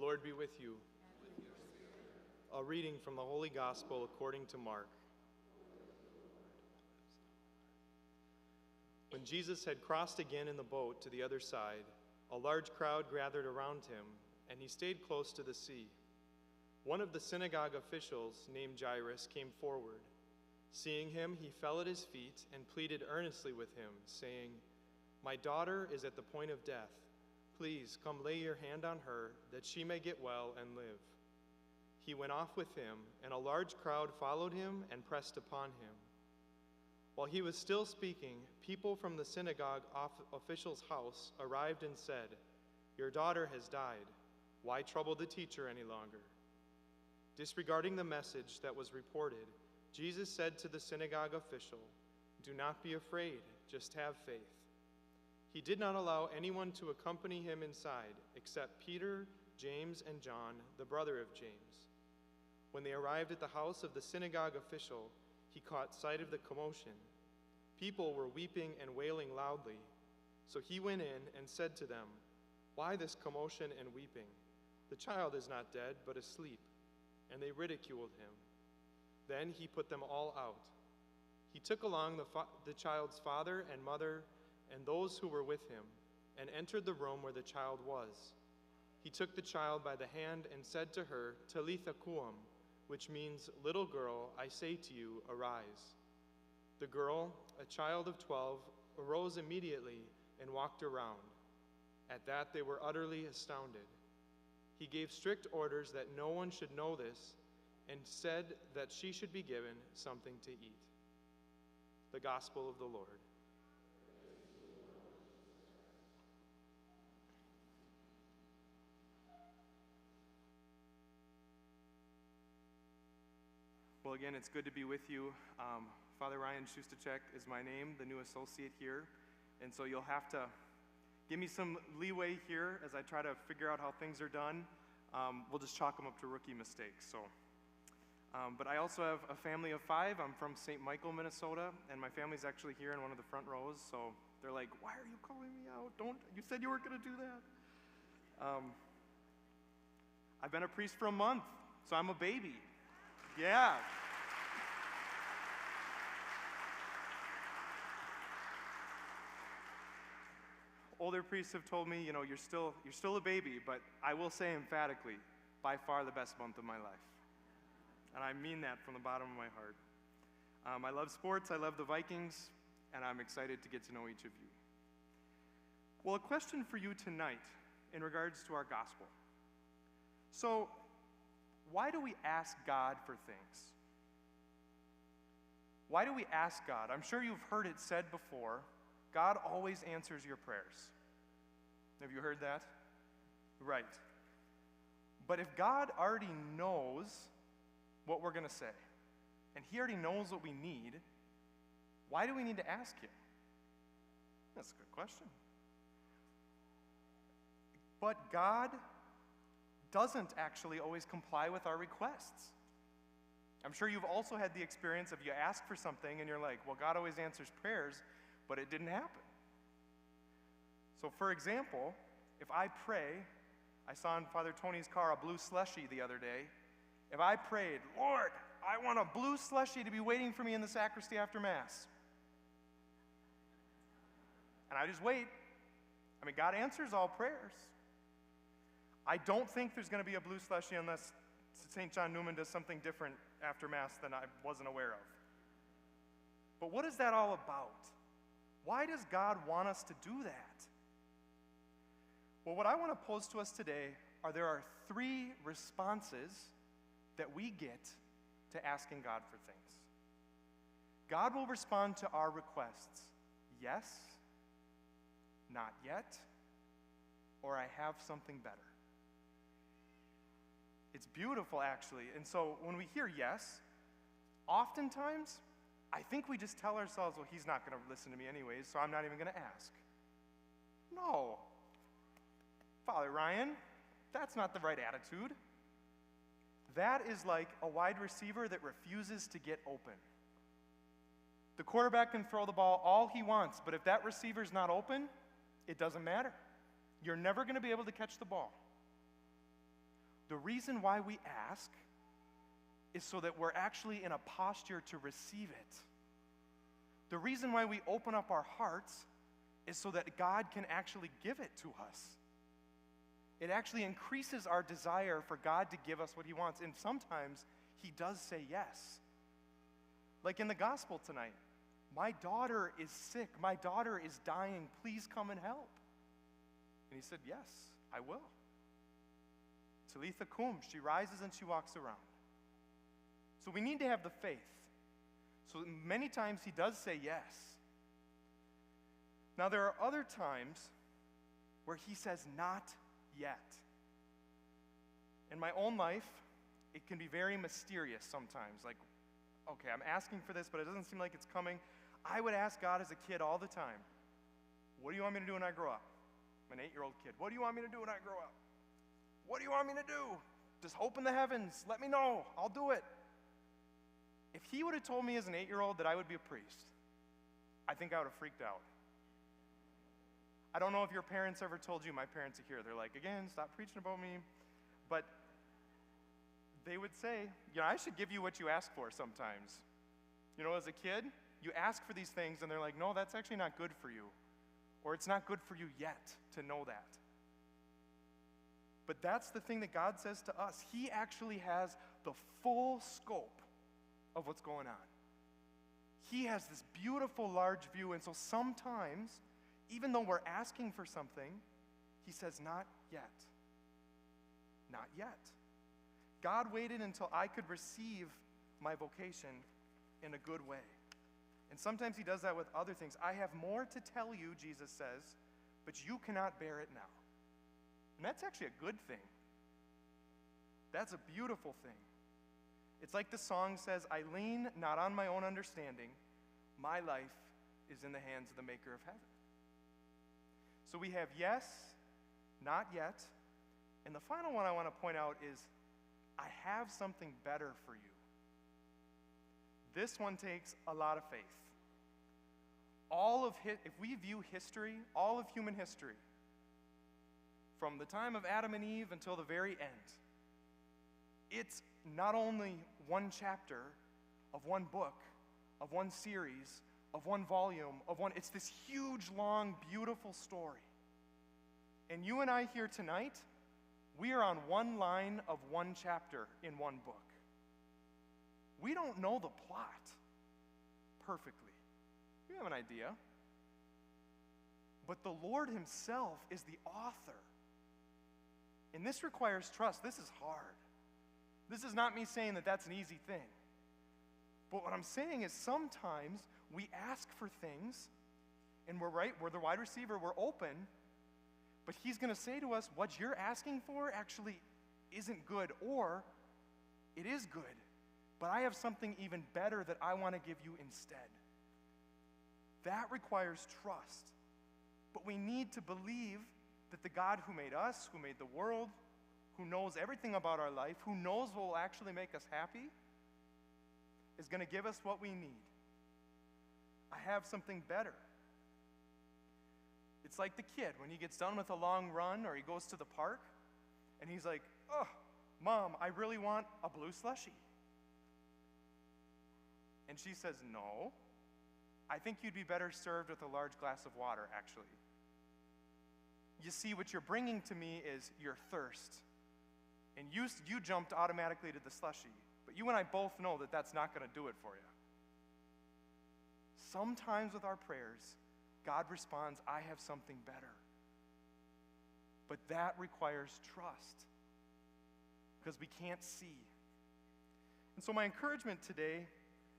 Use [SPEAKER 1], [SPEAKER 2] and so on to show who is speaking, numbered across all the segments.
[SPEAKER 1] Lord be with you. A reading from the Holy Gospel according to Mark. When Jesus had crossed again in the boat to the other side, a large crowd gathered around him, and he stayed close to the sea. One of the synagogue officials, named Jairus, came forward. Seeing him, he fell at his feet and pleaded earnestly with him, saying, "My daughter is at the point of death. Please come lay your hand on her, that she may get well and live." He went off with him, and a large crowd followed him and pressed upon him. While he was still speaking, people from the synagogue official's house arrived and said, "Your daughter has died. Why trouble the teacher any longer?" Disregarding the message that was reported, Jesus said to the synagogue official, "Do not be afraid, just have faith." He did not allow anyone to accompany him inside except Peter, James, and John, the brother of James. When they arrived at the house of the synagogue official, he caught sight of the commotion. People were weeping and wailing loudly. So he went in and said to them, "Why this commotion and weeping? The child is not dead, but asleep." And they ridiculed him. Then he put them all out. He took along the child's father and mother and those who were with him, and entered the room where the child was. He took the child by the hand and said to her, "Talitha koum," which means, "Little girl, I say to you, arise." The girl, a child of 12, arose immediately and walked around. At that they were utterly astounded. He gave strict orders that no one should know this, and said that she should be given something to eat. The Gospel of the Lord. Well, again, it's good to be with you. Father Ryan Shustacek is my name, the new associate here, and so you'll have to give me some leeway here as I try to figure out how things are done. We'll just chalk them up to rookie mistakes. But I also have a family of 5. I'm from St. Michael, Minnesota, and my family's actually here in one of the front rows, so they're like, "Why are you calling me out? You said you weren't going to do that." I've been a priest for a month, so I'm a baby. Yeah. Older priests have told me, you're still a baby, but I will say emphatically, by far the best month of my life. And I mean that from the bottom of my heart. I love sports, I love the Vikings, and I'm excited to get to know each of you. Well, a question for you tonight in regards to our gospel. So, why do we ask God for things? Why do we ask God? I'm sure you've heard it said before, God always answers your prayers. Have you heard that? Right. But if God already knows what we're going to say, and he already knows what we need, why do we need to ask him? That's a good question. But God doesn't actually always comply with our requests. I'm sure you've also had the experience of you ask for something and you're like, well, God always answers prayers, but it didn't happen. So for example, if I pray, I saw in Father Tony's car a blue slushie the other day. If I prayed, "Lord, I want a blue slushie to be waiting for me in the sacristy after Mass," and I just wait, God answers all prayers. I don't think there's going to be a blue slushie unless St. John Neumann does something different after Mass than I wasn't aware of. But what is that all about? Why does God want us to do that? Well, what I want to pose to us today there are 3 responses that we get to asking God for things. God will respond to our requests: yes, not yet, or I have something better. It's beautiful, actually. And so when we hear yes, oftentimes, I think we just tell ourselves, well, he's not going to listen to me anyways, so I'm not even going to ask. No. Father Ryan, that's not the right attitude. That is like a wide receiver that refuses to get open. The quarterback can throw the ball all he wants, but if that receiver's not open, it doesn't matter. You're never going to be able to catch the ball.
[SPEAKER 2] The reason why we ask is so that we're actually in a posture to receive it. The reason why we open up our hearts is so that God can actually give it to us. It actually increases our desire for God to give us what he wants. And sometimes he does say yes. Like in the gospel tonight, my daughter is sick. My daughter is dying. Please come and help. And he said, yes, I will. Talitha kum, she rises and she walks around. So we need to have the faith. So many times he does say yes. Now there are other times where he says not yet. In my own life, it can be very mysterious sometimes. Like, okay, I'm asking for this, but it doesn't seem like it's coming. I would ask God as a kid all the time, what do you want me to do when I grow up? I'm an 8-year-old kid. What do you want me to do when I grow up? What do you want me to do? Just hope in the heavens. Let me know. I'll do it. If he would have told me as an 8-year-old that I would be a priest, I think I would have freaked out. I don't know if your parents ever told you. My parents are here. They're like, again, stop preaching about me. But they would say, I should give you what you ask for sometimes. As a kid, you ask for these things, and they're like, no, that's actually not good for you. Or it's not good for you yet to know that. But that's the thing that God says to us. He actually has the full scope of what's going on. He has this beautiful, large view, and so sometimes, even though we're asking for something, he says, not yet. Not yet. God waited until I could receive my vocation in a good way. And sometimes he does that with other things. I have more to tell you, Jesus says, but you cannot bear it now. And that's actually a good thing. That's a beautiful thing. It's like the song says, I lean not on my own understanding. My life is in the hands of the maker of heaven. So we have yes, not yet. And the final one I want to point out is, I have something better for you. This one takes a lot of faith. If we view history, all of human history, from the time of Adam and Eve until the very end, it's not only one chapter of one book, of one series, of one volume, it's this huge, long, beautiful story. And you and I here tonight, we are on one line of one chapter in one book. We don't know the plot perfectly. We have an idea. But the Lord himself is the author. And this requires trust. This is hard. This is not me saying that that's an easy thing. But what I'm saying is sometimes we ask for things, and we're the wide receiver, we're open, but he's going to say to us, what you're asking for actually isn't good, or it is good, but I have something even better that I want to give you instead. That requires trust. But we need to believe that the God who made us, who made the world, who knows everything about our life, who knows what will actually make us happy, is going to give us what we need. I have something better. It's like the kid when he gets done with a long run or he goes to the park and he's like, oh, Mom, I really want a blue slushie. And she says, no, I think you'd be better served with a large glass of water, actually. You see, what you're bringing to me is your thirst. And you jumped automatically to the slushie. But you and I both know that that's not going to do it for you. Sometimes with our prayers, God responds, I have something better. But that requires trust. Because we can't see. And so my encouragement today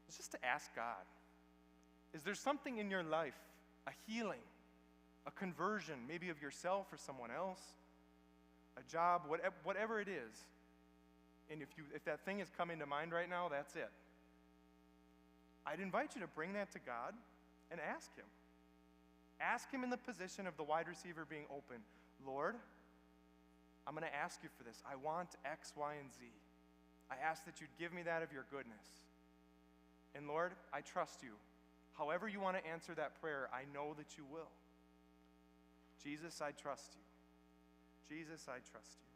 [SPEAKER 2] is just to ask God, is there something in your life, a healing, a conversion, maybe of yourself or someone else, a job, whatever it is, and if that thing is coming to mind right now, that's it. I'd invite you to bring that to God and ask him. Ask him in the position of the wide receiver being open. Lord, I'm going to ask you for this. I want X, Y, and Z. I ask that you'd give me that of your goodness. And Lord, I trust you. However you want to answer that prayer, I know that you will. Jesus, I trust you. Jesus, I trust you.